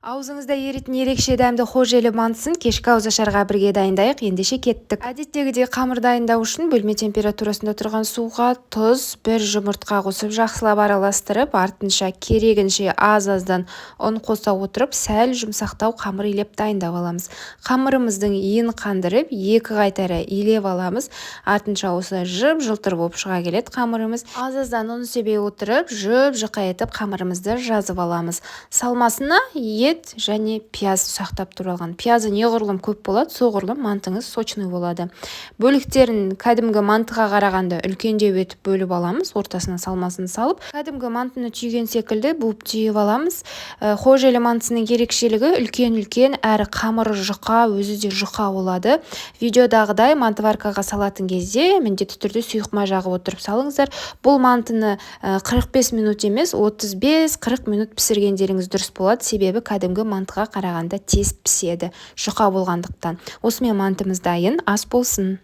Аузыңызда еритін ерекше дәмді хожелі мантысын кешкі ауызашарға бірге дайындайық. Ендеше кеттік. Әдеттегідей қамыр дайындау үшін бөлме температурасында тұрған суға тұз, бір жұмыртқа қосып жақсылап араластырып, артынша керегінше аз-аздан ұн қоса отырып, сәл жұмсақтау қамыр илеп дайындап аламыз. Қамырымыздың иін қандырып, екі қайтара илеп аламыз. Артынша осылай жып-жылтыр болып шыға келеді қамырымыз. Аз-аздан ұн себе отырып, жұп-жұқа етіп қамырымызды жазып аламыз. Салмасына және пияз ұсақтап туралған. Пиязы неғұрлым көп болады, соғұрлым мантыңыз сочный болады. Бөліктерін кәдімгі мантыға қарағанда үлкендеу етіп бөліп аламыз, ортасына салмасын салып, кәдімгі мантыны түйген секілді буып түйіп аламыз. Хожелі мантысының ерекшелігі үлкен-үлкен әрі қамыры жұқа, өзі де жұқа болады. Видеодағыдай мантываркаға салатын кезде міндетті түрде сұйық жағып отырып салыңыздар. Бұл мантыны 45 минут емес, 35-40 минут пісіргендеріңіз дұрыс болады, себебі кәдімгі мантыға қарағанда тез піседі, жұқа болғандықтан. Осымен мантымыз дайын, ас болсын.